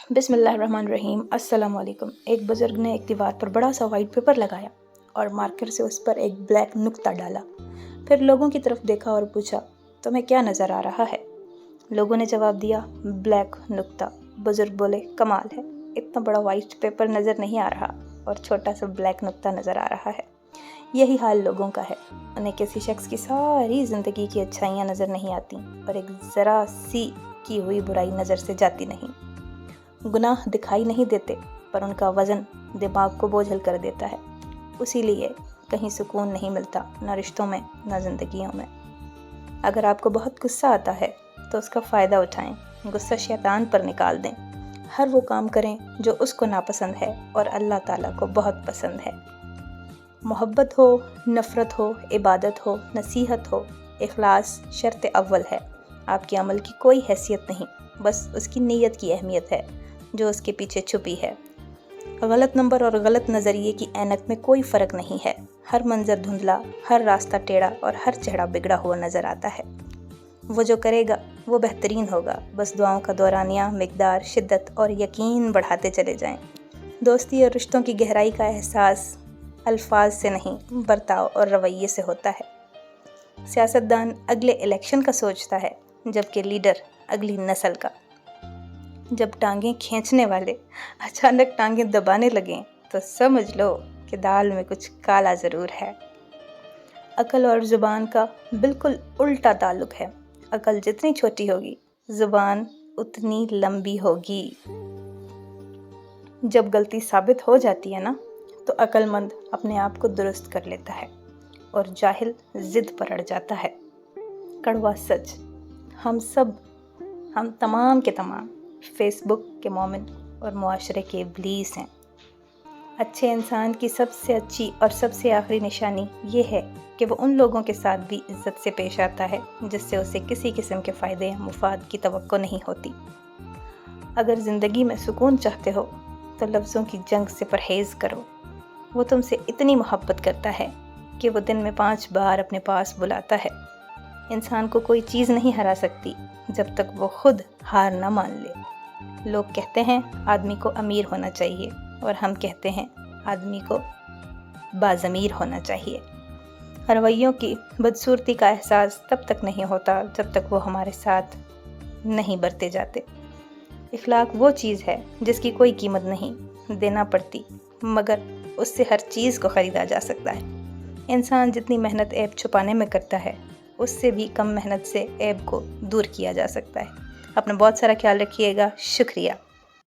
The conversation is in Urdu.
بسم اللہ الرحمن الرحیم۔ السلام علیکم۔ ایک بزرگ نے ایک دیوار پر بڑا سا وائٹ پیپر لگایا اور مارکر سے اس پر ایک بلیک نقطہ ڈالا۔ پھر لوگوں کی طرف دیکھا اور پوچھا، تمہیں کیا نظر آ رہا ہے؟ لوگوں نے جواب دیا، بلیک نقطہ۔ بزرگ بولے، کمال ہے، اتنا بڑا وائٹ پیپر نظر نہیں آ رہا اور چھوٹا سا بلیک نقطہ نظر آ رہا ہے۔ یہی حال لوگوں کا ہے، انہیں کسی شخص کی ساری زندگی کی اچھائیاں نظر نہیں آتی اور ایک ذرا سی کی ہوئی برائی نظر سے جاتی نہیں۔ گناہ دکھائی نہیں دیتے پر ان کا وزن دماغ کو بوجھل کر دیتا ہے، اسی لیے کہیں سکون نہیں ملتا، نہ رشتوں میں نہ زندگیوں میں۔ اگر آپ کو بہت غصہ آتا ہے تو اس کا فائدہ اٹھائیں، غصہ شیطان پر نکال دیں، ہر وہ کام کریں جو اس کو ناپسند ہے اور اللہ تعالیٰ کو بہت پسند ہے۔ محبت ہو، نفرت ہو، عبادت ہو، نصیحت ہو، اخلاص شرط اول ہے۔ آپ کے عمل کی کوئی حیثیت نہیں، بس اس کی نیت کی اہمیت ہے جو اس کے پیچھے چھپی ہے۔ غلط نمبر اور غلط نظریے کی اینک میں کوئی فرق نہیں ہے، ہر منظر دھندلا، ہر راستہ ٹیڑھا اور ہر چہرہ بگڑا ہوا نظر آتا ہے۔ وہ جو کرے گا وہ بہترین ہوگا، بس دعاؤں کا دورانیہ، مقدار، شدت اور یقین بڑھاتے چلے جائیں۔ دوستی اور رشتوں کی گہرائی کا احساس الفاظ سے نہیں، برتاؤ اور رویے سے ہوتا ہے۔ سیاستدان اگلے الیکشن کا سوچتا ہے، جبکہ لیڈر اگلی نسل کا۔ جب ٹانگیں کھینچنے والے اچانک ٹانگیں دبانے لگیں تو سمجھ لو کہ دال میں کچھ کالا ضرور ہے۔ عقل اور زبان کا بالکل الٹا تعلق ہے، عقل جتنی چھوٹی ہوگی، زبان اتنی لمبی ہوگی۔ جب غلطی ثابت ہو جاتی ہے نا، تو عقل مند اپنے آپ کو درست کر لیتا ہے اور جاہل ضد پر اڑ جاتا ہے۔ کڑوا سچ، ہم تمام کے تمام فیس بک کے مومن اور معاشرے کے ابلیس ہیں۔ اچھے انسان کی سب سے اچھی اور سب سے آخری نشانی یہ ہے کہ وہ ان لوگوں کے ساتھ بھی عزت سے پیش آتا ہے جس سے اسے کسی قسم کے فائدے یا مفاد کی توقع نہیں ہوتی۔ اگر زندگی میں سکون چاہتے ہو تو لفظوں کی جنگ سے پرہیز کرو۔ وہ تم سے اتنی محبت کرتا ہے کہ وہ دن میں 5 بار اپنے پاس بلاتا ہے۔ انسان کو کوئی چیز نہیں ہرا سکتی جب تک وہ خود ہار نہ مان لے۔ لوگ کہتے ہیں آدمی کو امیر ہونا چاہیے اور ہم کہتے ہیں آدمی کو باضمیر ہونا چاہیے۔ رویوں کی بدصورتی کا احساس تب تک نہیں ہوتا جب تک وہ ہمارے ساتھ نہیں برتے جاتے۔ اخلاق وہ چیز ہے جس کی کوئی قیمت نہیں دینا پڑتی، مگر اس سے ہر چیز کو خریدا جا سکتا ہے۔ انسان جتنی محنت عیب چھپانے میں کرتا ہے، اس سے بھی کم محنت سے عیب کو دور کیا جا سکتا ہے۔ اپنا بہت سارا خیال رکھیے گا۔ شکریہ۔